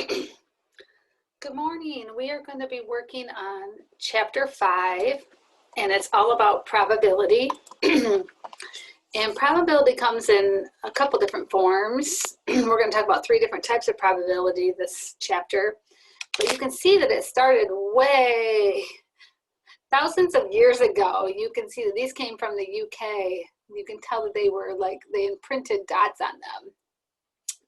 Good morning. We are going to be working on chapter 5, and it's all about probability. And probability comes in a couple different forms. We're going to talk about 3 different types of probability this chapter. But you can see that it started way thousands of years ago. You can see that these came from the UK. You can tell that they were like, they imprinted dots on them.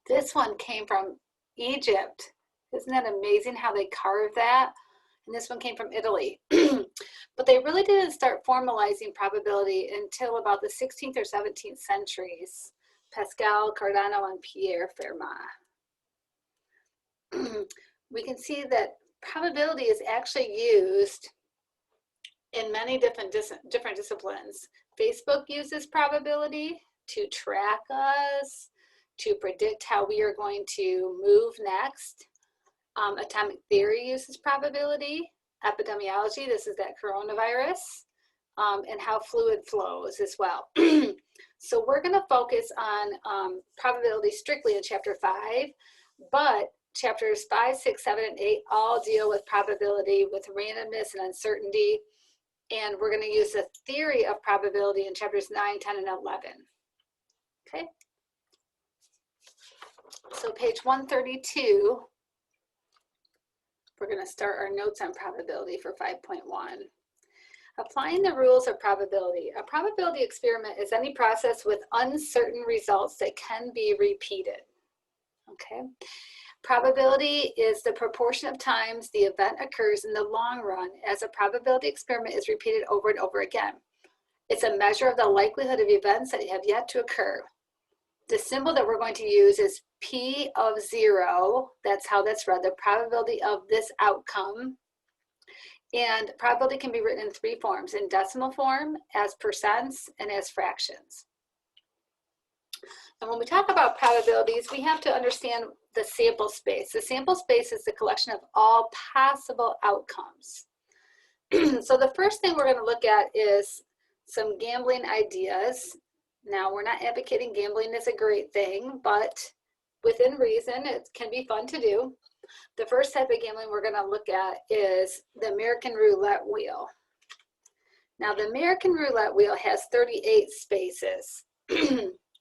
This one came from Egypt. Isn't that amazing how they carved that? And this one came from Italy. But they really didn't start formalizing probability until about the 16th or 17th centuries. Pascal, Cardano, and Pierre Fermat. We can see that probability is actually used in many different disciplines. Facebook uses probability to track us, to predict how we are going to move next. Atomic theory uses probability. Epidemiology, this is that coronavirus, and how fluid flows as well. So we're going to focus on probability strictly in chapter 5, but chapters 5, 6, 7, and 8 all deal with probability, with randomness and uncertainty, and we're going to use the theory of probability in chapters 9, 10, and 11. Okay? So page 132. We're going to start our notes on probability for 5.1. Applying the rules of probability. A probability experiment is any process with uncertain results that can be repeated. Okay. Probability is the proportion of times the event occurs in the long run as a probability experiment is repeated over and over again. It's a measure of the likelihood of events that have yet to occur. The symbol that we're going to use is P of 0. That's how that's read, the probability of this outcome. And probability can be written in 3 forms: in decimal form, as percents, and as fractions. And when we talk about probabilities, we have to understand the sample space. The sample space is the collection of all possible outcomes. So the first thing we're going to look at is some gambling ideas. Now, we're not advocating gambling is a great thing, but within reason, it can be fun to do. The first type of gambling we're going to look at is the American roulette wheel. Now, the American roulette wheel has 38 spaces.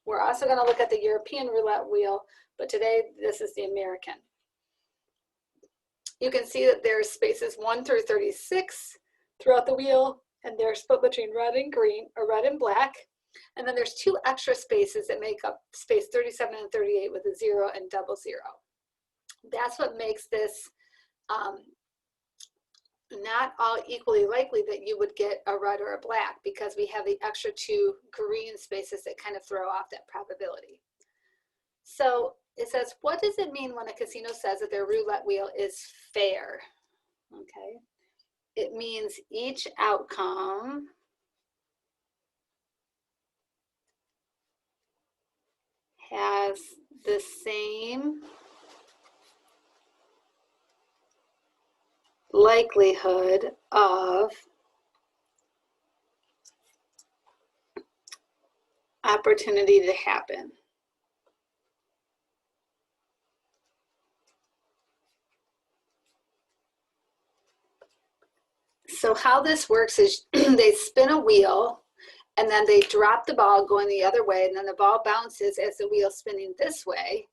We're also going to look at the European roulette wheel, but today this is the American. You can see that there's spaces 1 through 36 throughout the wheel, and they're split between red and green, or red and black. And then there's 2 extra spaces that make up space 37 and 38 with a 0 and double 0. That's what makes this not all equally likely that you would get a red or a black, because we have the extra 2 green spaces that kind of throw off that probability. So it says, what does it mean when a casino says that their roulette wheel is fair? Okay, it means each outcome has the same likelihood of opportunity to happen. So how this works is they spin a wheel, and then they drop the ball going the other way, and then the ball bounces as the wheel's spinning this way,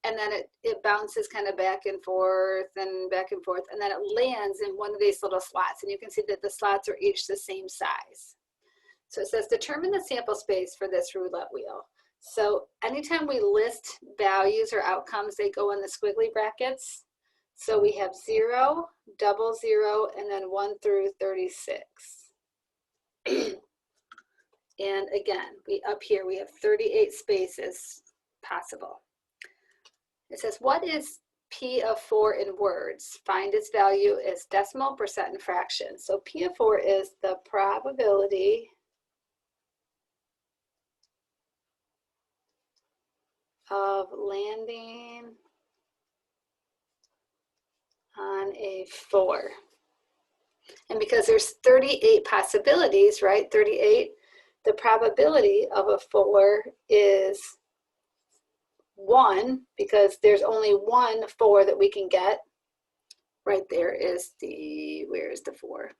and then it bounces kind of back and forth, and then it lands in one of these little slots, and you can see that the slots are each the same size. So it says determine the sample space for this roulette wheel. So anytime we list values or outcomes, they go in the squiggly brackets. So we have 0, double 0, and then 1 through 36. And again, up here we have 38 spaces possible. It says, what is P of 4 in words? Find its value as decimal, percent, and fraction. So P of 4 is the probability of landing on a 4. And because there's 38 possibilities, right? 38, the probability of a 4 is 1, because there's only one 4 that we can get. Right there is the, where is the 4?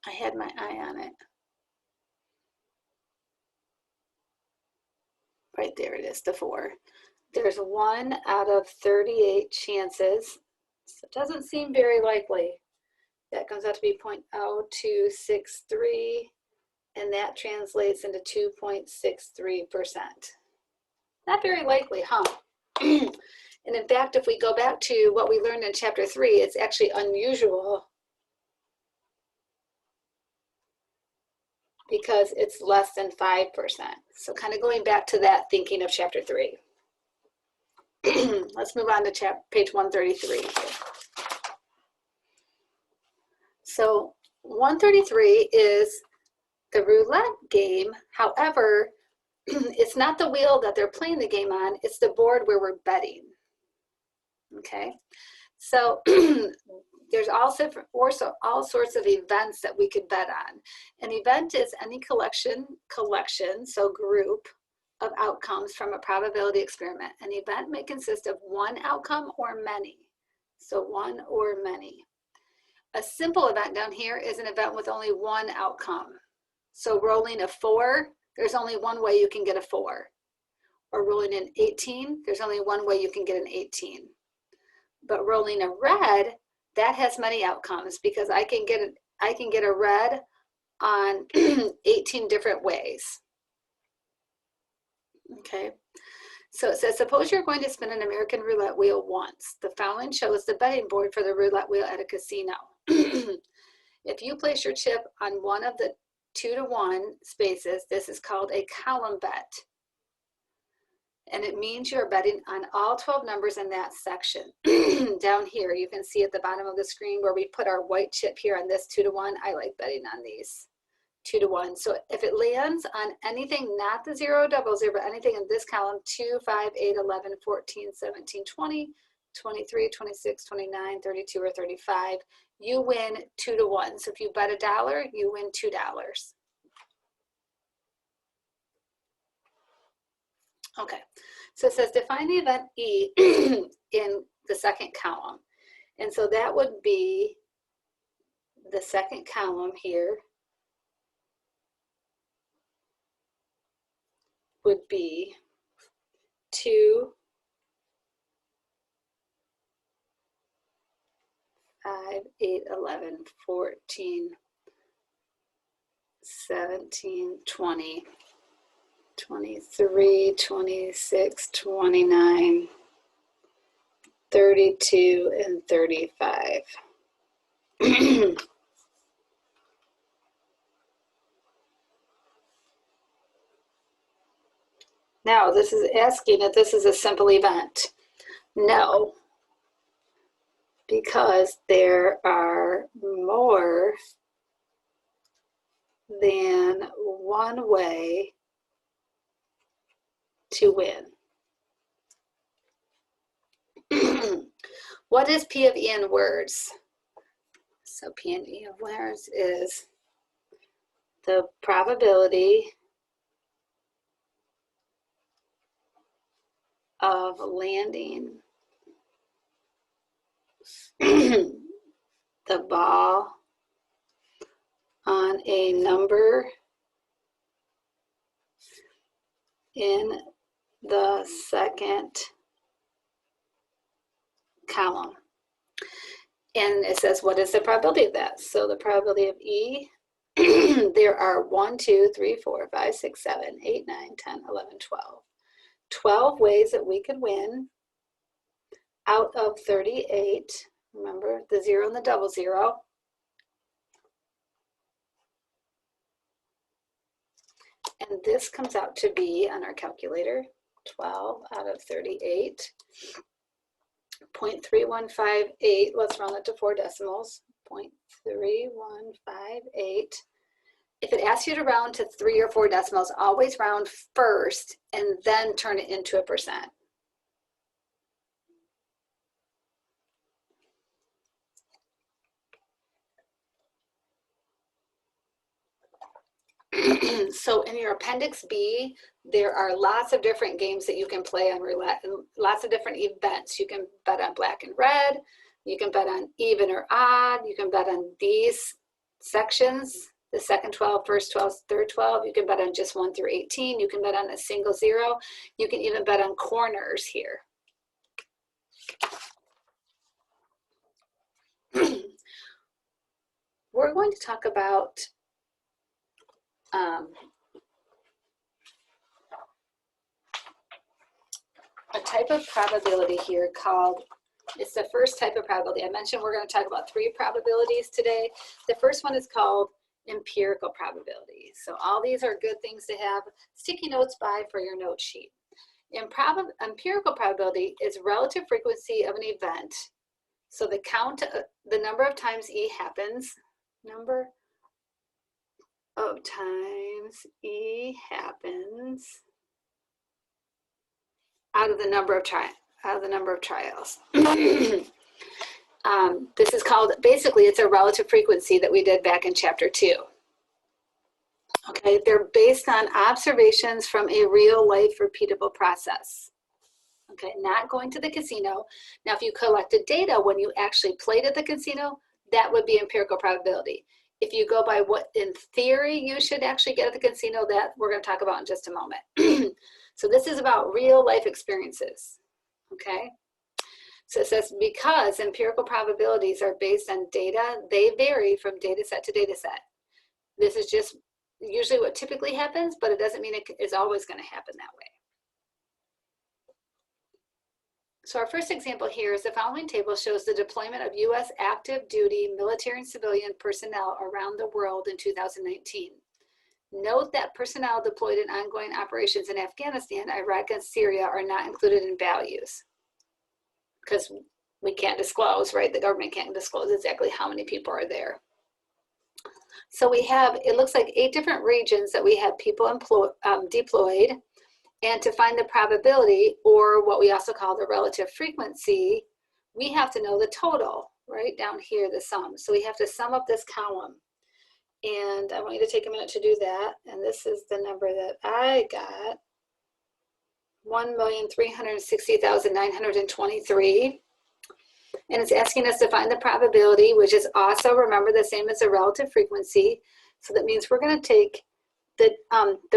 I had my eye on it. Right there it is, the 4. There's 1 out of 38 chances. So it doesn't seem very likely. That comes out to be 0.0263, and that translates into 2.63%. Not very likely, huh? And in fact, if we go back to what we learned in chapter 3, it's actually unusual because it's less than 5%. So kind of going back to that thinking of chapter 3. Let's move on to page 133. So 133 is the roulette game. However, it's not the wheel that they're playing the game on, it's the board where we're betting. Okay, so there's also all sorts of events that we could bet on. An event is any collection, so group of outcomes from a probability experiment. An event may consist of one outcome or many. So one or many. A simple event down here is an event with only one outcome. So rolling a 4, there's only one way you can get a 4. Or rolling an 18, there's only one way you can get an 18. But rolling a red, that has many outcomes because I can get a red on 18 different ways. Okay, so it says, suppose you're going to spin an American roulette wheel once. The following shows the betting board for the roulette wheel at a casino. If you place your chip on one of the 2-to-1 spaces, this is called a column bet. And it means you're betting on all 12 numbers in that section. Down here, you can see at the bottom of the screen where we put our white chip here on this 2-to-1. I like betting on these 2-to-1. So if it lands on anything, not the 0, 0, 0, but anything in this column, 2, 5, 8, 11, 14, 17, 20, 23, 26, 29, 32, or 35, you win 2-to-1. So if you bet $1, you win $2. Okay, so it says define the event E in the second column. And so that would be the second column here would be 2, 5, 8, 11, 14, 17, 20, 23, 26, 29, 32, and 35. Now, this is asking if this is a simple event. No, because there are more than one way to win. What is P of E in words? So P and E of words is the probability of landing the ball on a number in the second column. And it says, what is the probability of that? So the probability of E, there are 1, 2, 3, 4, 5, 6, 7, 8, 9, 10, 11, 12. 12 ways that we could win out of 38. Remember the 0 and the double 0. And this comes out to be, on our calculator, 12 out of 38. 0.3158, let's round it to 4 decimals, 0.3158. If it asks you to round to 3 or 4 decimals, always round first and then turn it into a percent. So in your Appendix B, there are lots of different games that you can play on roulette, and lots of different events. You can bet on black and red, you can bet on even or odd, you can bet on these sections, the second 12, first 12, third 12. You can bet on just 1 through 18. You can bet on a single zero. You can even bet on corners here. We're going to talk about a type of probability here called, it's the first type of probability. I mentioned we're going to talk about 3 probabilities today. The first one is called empirical probability. So all these are good things to have sticky notes by for your note sheet. Empirical probability is relative frequency of an event. So the number of times E happens, number of times E happens out of the number of trials. This is called, basically it's a relative frequency that we did back in chapter 2. Okay, they're based on observations from a real life repeatable process. Okay, not going to the casino. Now, if you collected data when you actually played at the casino, that would be empirical probability. If you go by what in theory you should actually get at the casino, that we're going to talk about in just a moment. So this is about real life experiences. Okay, so it says because empirical probabilities are based on data, they vary from data set to data set. This is just usually what typically happens, but it doesn't mean it is always going to happen that way. So our first example here is the following table shows the deployment of U.S. active duty military and civilian personnel around the world in 2019. Note that personnel deployed in ongoing operations in Afghanistan, Iraq, and Syria are not included in values because we can't disclose, right? The government can't disclose exactly how many people are there. So we have, it looks like 8 different regions that we have people deployed. And to find the probability, or what we also call the relative frequency, we have to know the total, right down here, the sum. So we have to sum up this column. And I want you to take a minute to do that. And this is the number that I got, 1,360,923. And it's asking us to find the probability, which is also, remember, the same as the relative frequency. So that means we're going to take the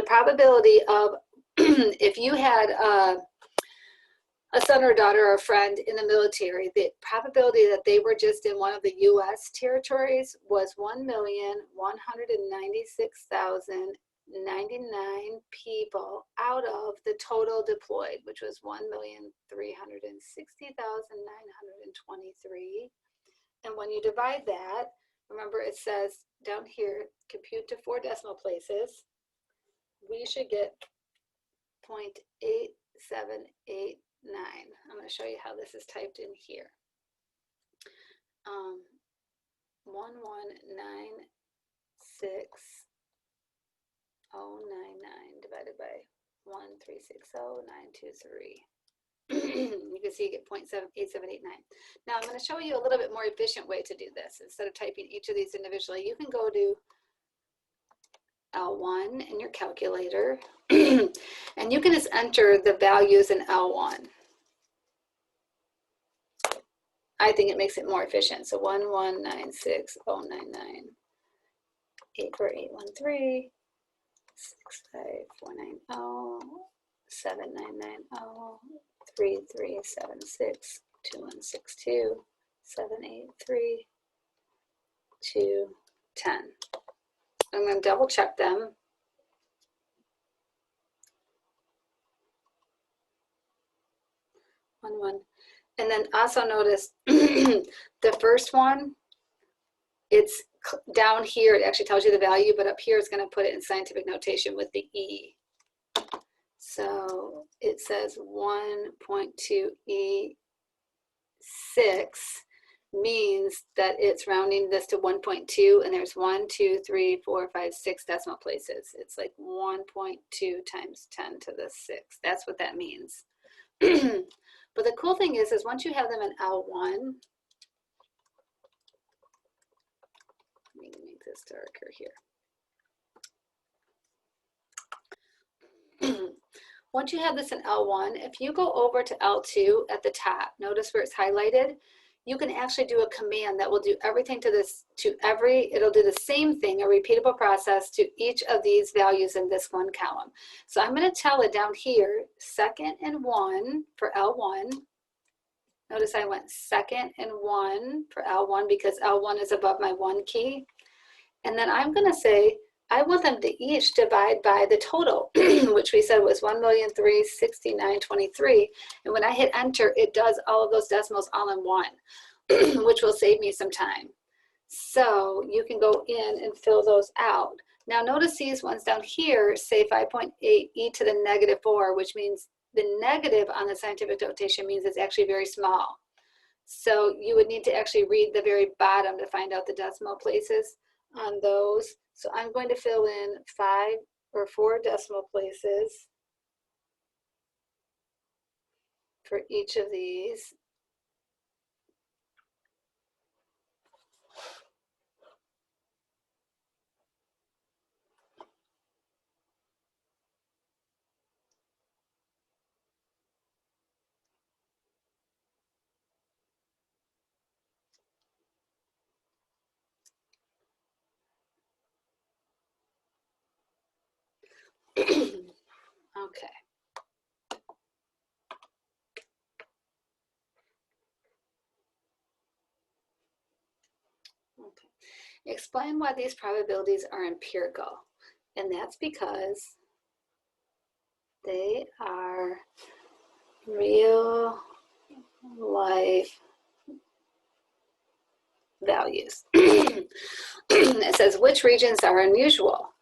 probability of if you had a son or a daughter or a friend in the military, the probability that they were just in one of the U.S. territories was 1,196,099 people out of the total deployed, which was 1,360,923. And when you divide that, remember it says down here, compute to 4 decimal places, we should get 0.8789. I'm going to show you how this is typed in here. 1196099 divided by 1360923. You can see you get 0.8789. Now I'm going to show you a little bit more efficient way to do this. Instead of typing each of these individually, you can go to L1 in your calculator, and you can just enter the values in L1. I think it makes it more efficient. So 1196099, 84813, 65490, 7990, 3376, 2162, 783, 210. I'm going to double check them. One. And then also notice the first one, it's down here. It actually tells you the value, but up here it's going to put it in scientific notation with the E. So it says 1.2 E6 means that it's rounding this to 1.2, and there's 1, 2, 3, 4, 5, 6 decimal places. It's like 1.2 times 10 to the 6. That's what that means. But the cool thing is once you have them in L1, let me make this darker here. Once you have this in L1, if you go over to L2 at the top, notice where it's highlighted, you can actually do a command that will do everything to this, it'll do the same thing, a repeatable process to each of these values in this one column. So I'm going to tell it down here, 2nd and 1 for L1. Notice I went 2nd and 1 for L1 because L1 is above my 1 key. And then I'm going to say, I want them to each divide by the total, which we said was 1,369,23. And when I hit enter, it does all of those decimals all in one, which will save me some time. So you can go in and fill those out. Now notice these ones down here say 5.8 e to the -4, which means the negative on the scientific notation means it's actually very small. So you would need to actually read the very bottom to find out the decimal places on those. So I'm going to fill in 5 or 4 decimal places for each of these. Okay. Okay. Explain why these probabilities are empirical. And that's because they are real life values. It says which regions are unusual.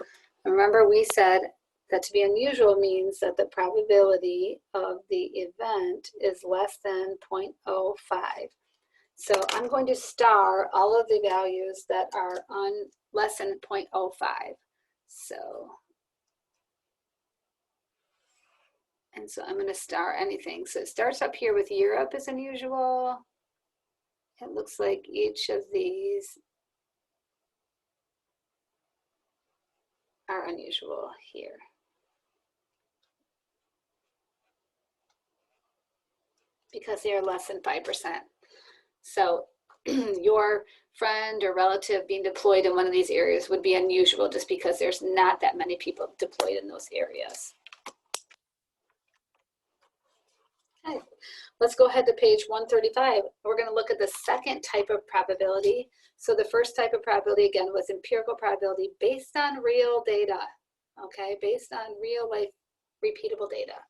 Remember we said that to be unusual means that the probability of the event is less than 0.05. So I'm going to star all of the values that are on less than 0.05. So, and so I'm going to star anything. So it starts up here with Europe is unusual. It looks like each of these are unusual here. Because they are less than 5%. So your friend or relative being deployed in one of these areas would be unusual just because there's not that many people deployed in those areas. Okay, let's go ahead to page 135. We're going to look at the second type of probability. So the first type of probability, again, was empirical probability based on real data, okay, based on real life repeatable data.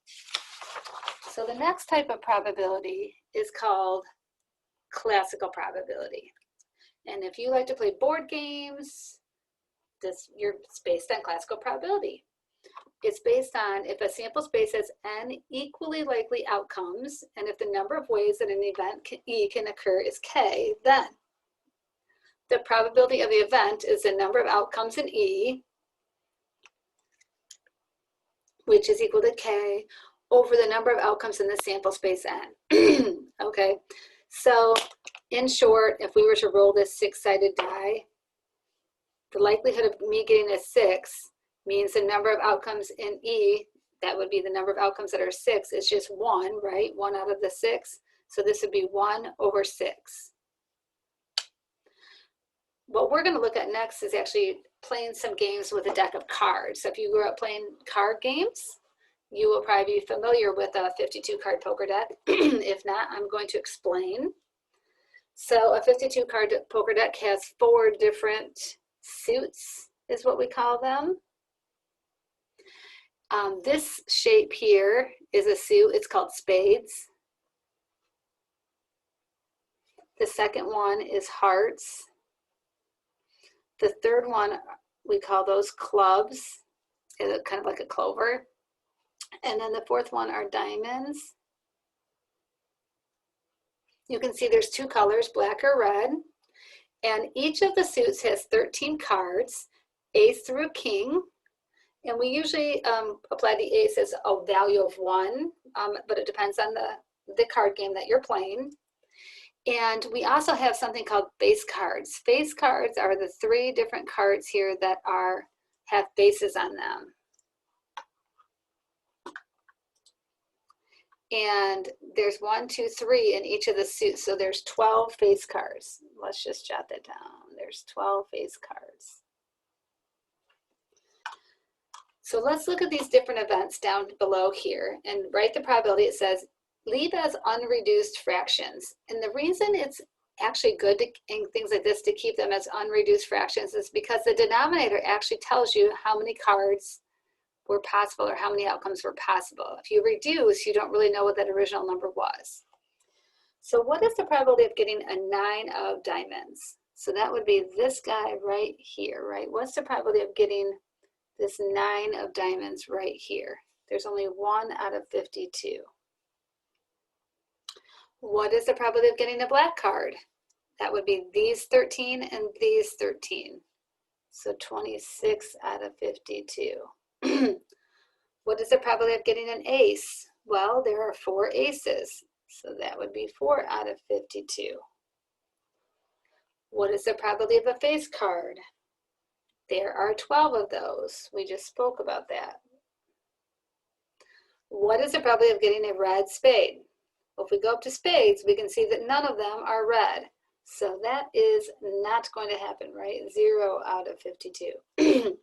So the next type of probability is called classical probability. And if you like to play board games, it's based on classical probability. It's based on if a sample space has n equally likely outcomes, and if the number of ways that an event E can occur is k, then the probability of the event is the number of outcomes in E, which is equal to k, over the number of outcomes in the sample space n. Okay, so in short, if we were to roll this 6-sided die, the likelihood of me getting a 6 means the number of outcomes in E, that would be the number of outcomes that are 6, is just 1, right? 1 out of the 6. So this would be 1 over 6. What we're going to look at next is actually playing some games with a deck of cards. So if you grew up playing card games, you will probably be familiar with a 52-card poker deck. If not, I'm going to explain. So a 52-card poker deck has 4 different suits, is what we call them. This shape here is a suit. It's called spades. The second one is hearts. The third one, we call those clubs. They look kind of like a clover. And then the fourth one are diamonds. You can see there's 2 colors, black or red. And each of the suits has 13 cards, ace through king. And we usually apply the ace as a value of 1, but it depends on the card game that you're playing. And we also have something called base cards. Base cards are the 3 different cards here that have bases on them. And there's 1, 2, 3 in each of the suits. So there's 12 face cards. Let's just jot that down. There's 12 face cards. So let's look at these different events down below here and write the probability. It says leave as unreduced fractions. And the reason it's actually good in things like this to keep them as unreduced fractions is because the denominator actually tells you how many cards were possible or how many outcomes were possible. If you reduce, you don't really know what that original number was. So what is the probability of getting a 9 of diamonds? So that would be this guy right here, right? What's the probability of getting this 9 of diamonds right here? There's only 1 out of 52. What is the probability of getting a black card? That would be these 13 and these 13. So 26 out of 52. What is the probability of getting an ace? Well, there are 4 aces. So that would be 4 out of 52. What is the probability of a face card? There are 12 of those. We just spoke about that. What is the probability of getting a red spade? Well, if we go up to spades, we can see that none of them are red. So that is not going to happen, right? 0 out of 52.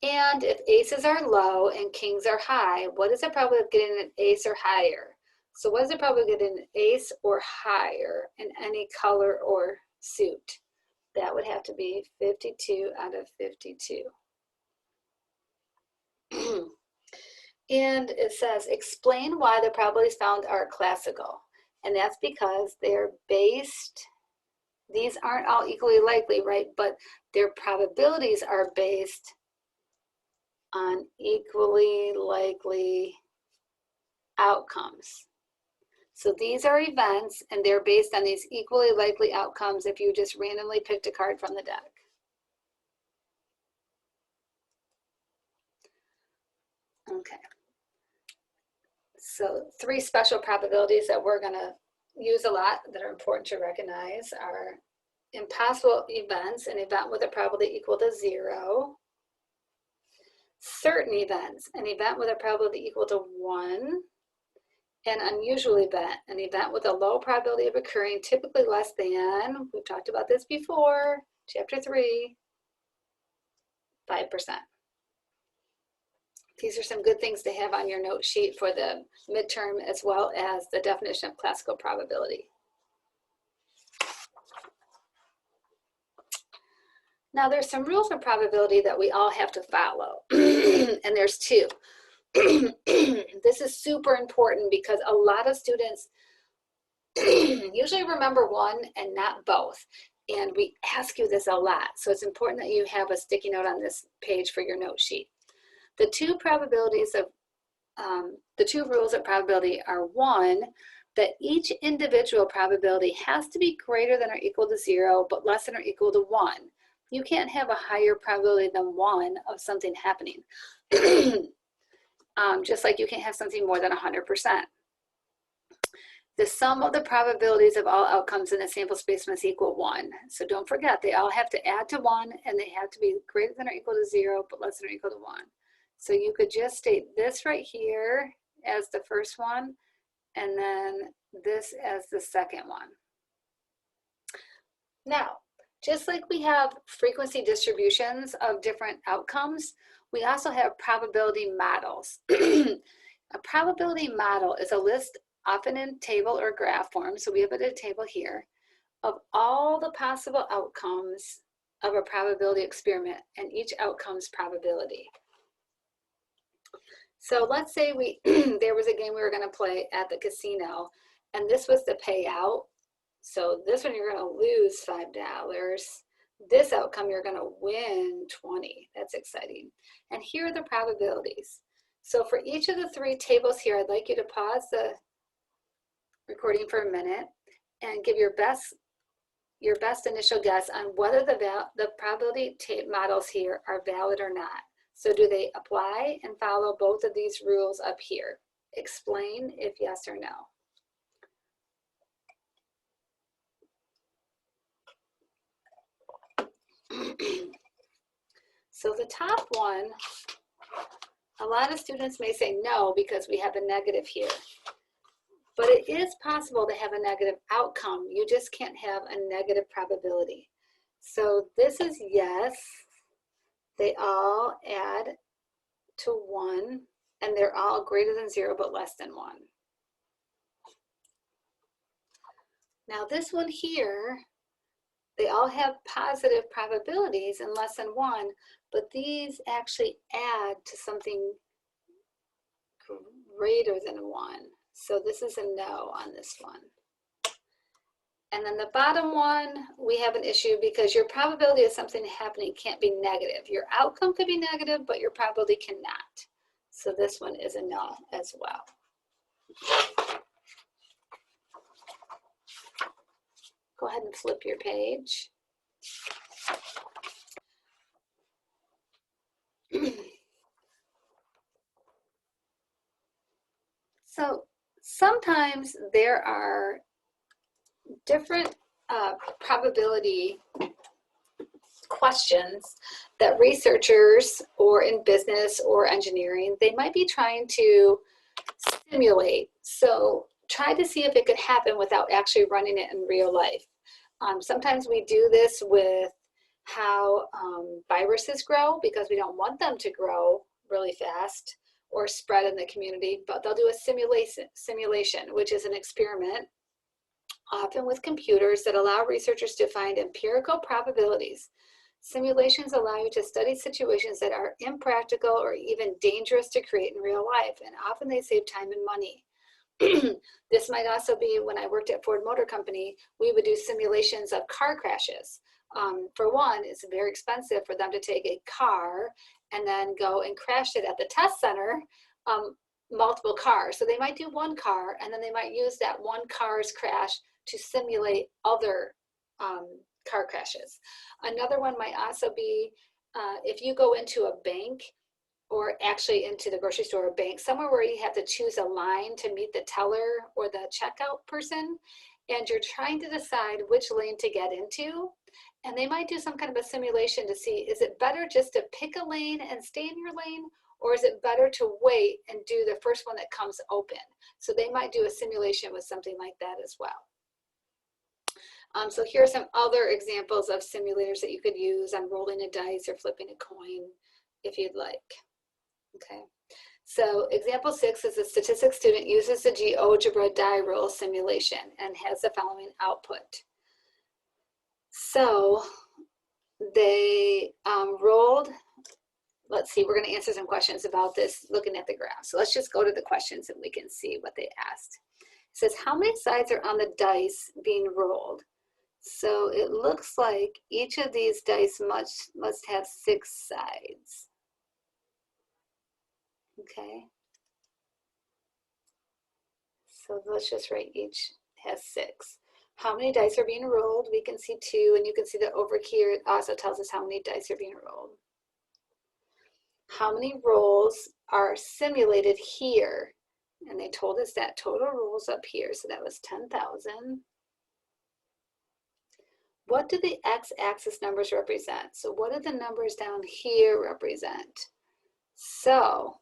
And if aces are low and kings are high, what is the probability of getting an ace or higher? So what is the probability of getting an ace or higher in any color or suit? That would have to be 52 out of 52. And it says, explain why the probabilities found are classical. And that's because they're based, these aren't all equally likely, right? But their probabilities are based on equally likely outcomes. So these are events and they're based on these equally likely outcomes if you just randomly picked a card from the deck. Okay. So 3 special probabilities that we're going to use a lot that are important to recognize are impossible events, an event with a probability equal to 0. Certain events, an event with a probability equal to 1. An unusual event, an event with a low probability of occurring, typically less than, we've talked about this before, chapter 3, 5%. These are some good things to have on your note sheet for the midterm, as well as the definition of classical probability. Now there's some rules of probability that we all have to follow, and there's 2. This is super important because a lot of students usually remember one and not both. And we ask you this a lot. So it's important that you have a sticky note on this page for your note sheet. The 2 probabilities of, the 2 rules of probability are 1, that each individual probability has to be greater than or equal to 0, but less than or equal to 1. You can't have a higher probability than 1 of something happening. Just like you can't have something more than 100%. The sum of the probabilities of all outcomes in a sample space must equal 1. So don't forget, they all have to add to 1 and they have to be greater than or equal to 0, but less than or equal to 1. So you could just state this right here as the first one, and then this as the second one. Now, just like we have frequency distributions of different outcomes, we also have probability models. A probability model is a list, often in table or graph form, so we have it in a table here, of all the possible outcomes of a probability experiment and each outcome's probability. So let's say there was a game we were going to play at the casino, and this was the payout. So this one you're going to lose $5. This outcome you're going to win 20. That's exciting. And here are the probabilities. So for each of the 3 tables here, I'd like you to pause the recording for a minute and give your best initial guess on whether the probability models here are valid or not. So do they apply and follow both of these rules up here? Explain if yes or no. So the top one, a lot of students may say no because we have a negative here. But it is possible to have a negative outcome. You just can't have a negative probability. So this is yes. They all add to 1, and they're all greater than 0 but less than 1. Now this one here, they all have positive probabilities and less than 1, but these actually add to something greater than 1. So this is a no on this one. And then the bottom one, we have an issue because your probability of something happening can't be negative. Your outcome could be negative, but your probability cannot. So this one is a no as well. Go ahead and flip your page. So sometimes there are different probability questions that researchers or in business or engineering, they might be trying to simulate. So try to see if it could happen without actually running it in real life. Sometimes we do this with how viruses grow because we don't want them to grow really fast or spread in the community, but they'll do a simulation, which is an experiment, often with computers, that allow researchers to find empirical probabilities. Simulations allow you to study situations that are impractical or even dangerous to create in real life, and often they save time and money. This might also be when I worked at Ford Motor Company, we would do simulations of car crashes. For one, it's very expensive for them to take a car and then go and crash it at the test center, multiple cars. So they might do one car and then they might use that one car's crash to simulate other car crashes. Another one might also be if you go into a bank or actually into the grocery store or bank, somewhere where you have to choose a line to meet the teller or the checkout person, and you're trying to decide which lane to get into. And they might do some kind of a simulation to see, is it better just to pick a lane and stay in your lane, or is it better to wait and do the first one that comes open? So they might do a simulation with something like that as well. So here are some other examples of simulators that you could use on rolling a dice or flipping a coin if you'd like. Okay, so example 6 is a statistics student uses the GeoGebra die roll simulation and has the following output. So they rolled, let's see, we're going to answer some questions about this looking at the graph. So let's just go to the questions and we can see what they asked. It says, how many sides are on the dice being rolled? So it looks like each of these dice must have 6 sides. Okay. So let's just write each has 6. How many dice are being rolled? We can see 2, and you can see that over here it also tells us how many dice are being rolled. How many rolls are simulated here? And they told us that total rolls up here, so that was 10,000. What do the x-axis numbers represent? So what do the numbers down here represent? So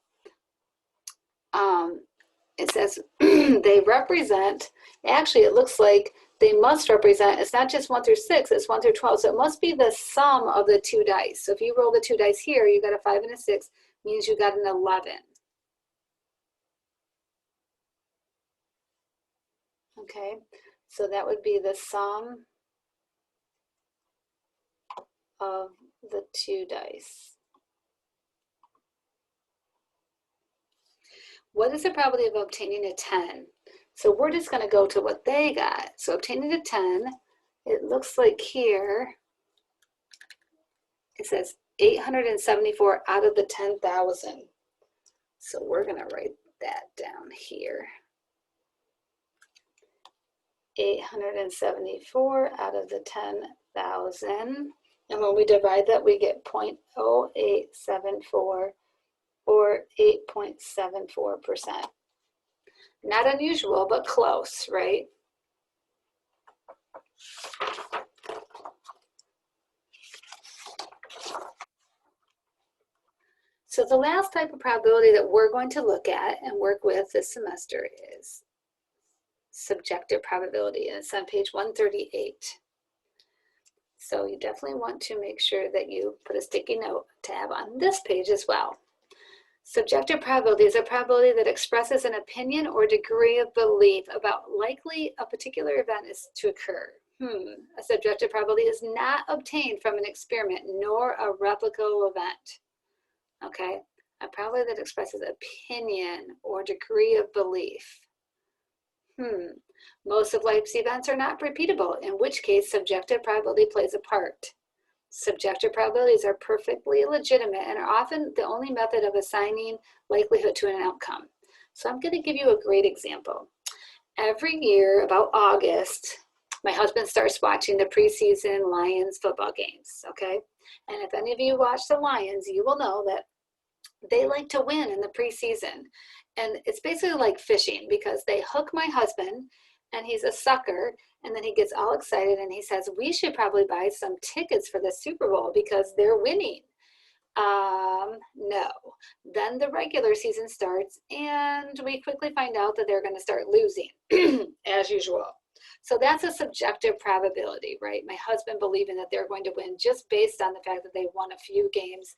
it says they represent, actually it looks like they must represent, it's not just 1 through 6, it's 1 through 12. So it must be the sum of the 2 dice. So if you roll the 2 dice here, you got a 5 and a 6, means you got an 11. Okay, so that would be the sum of the 2 dice. What is the probability of obtaining a 10? So we're just going to go to what they got. So obtaining a 10, it looks like here, it says 874 out of the 10,000. So we're going to write that down here. 874 out of the 10,000. And when we divide that, we get 0.0874 or 8.74%. Not unusual, but close, right? So the last type of probability that we're going to look at and work with this semester is subjective probability, and it's on page 138. So you definitely want to make sure that you put a sticky note tab on this page as well. Subjective probability is a probability that expresses an opinion or degree of belief about likely a particular event is to occur. A subjective probability is not obtained from an experiment nor a replicable event. Okay, a probability that expresses opinion or degree of belief. Most of life's events are not repeatable, in which case subjective probability plays a part. Subjective probabilities are perfectly legitimate and are often the only method of assigning likelihood to an outcome. So I'm going to give you a great example. Every year, about August, my husband starts watching the preseason Lions football games, okay? And if any of you watch the Lions, you will know that they like to win in the preseason. And it's basically like fishing, because they hook my husband and he's a sucker, and then he gets all excited and he says, we should probably buy some tickets for the Super Bowl because they're winning. No. Then the regular season starts and we quickly find out that they're going to start losing as usual. So that's a subjective probability, right? My husband believing that they're going to win just based on the fact that they won a few games.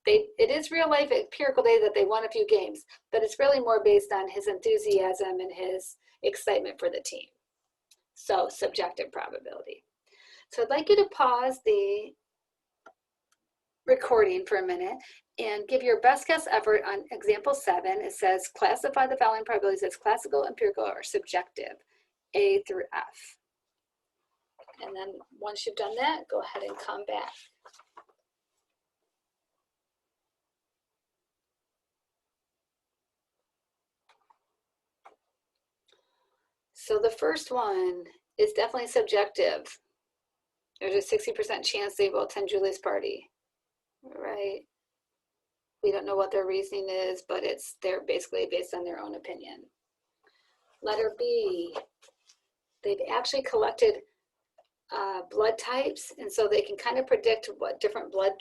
It is real life empirical data that they won a few games, but it's really more based on his enthusiasm and his excitement for the team. So subjective probability. So I'd like you to pause the recording for a minute and give your best guess effort on example 7. It says classify the following probabilities as classical, empirical, or subjective, A through F. And then once you've done that, go ahead and come back. So the first one is definitely subjective. There's a 60% chance they will attend Julie's party, right? We don't know what their reasoning is, but they're basically based on their own opinion. Letter B, they've actually collected blood types, and so they can kind of predict what different blood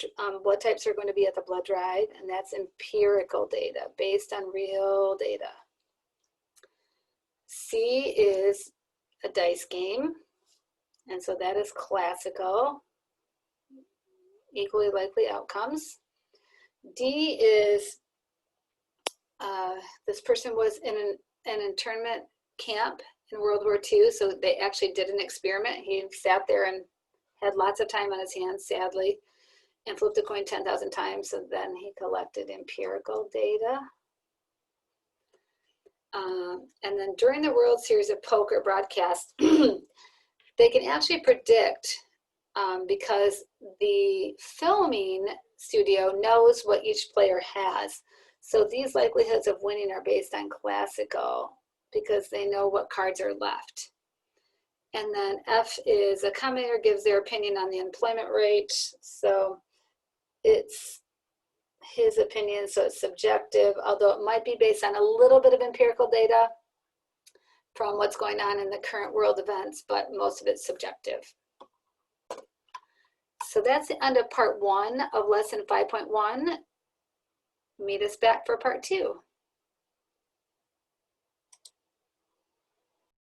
types are going to be at the blood drive, and that's empirical data based on real data. C is a dice game, and so that is classical, equally likely outcomes. D is this person was in an internment camp in World War II, so they actually did an experiment. He sat there and had lots of time on his hands, sadly, and flipped a coin 10,000 times, so then he collected empirical data. And then during the World Series of Poker broadcast, they can actually predict because the filming studio knows what each player has. So these likelihoods of winning are based on classical because they know what cards are left. And then F is a commentator gives their opinion on the employment rate. So it's his opinion, so it's subjective, although it might be based on a little bit of empirical data from what's going on in the current world events, but most of it's subjective. So that's the end of part 1 of lesson 5.1. Meet us back for part 2.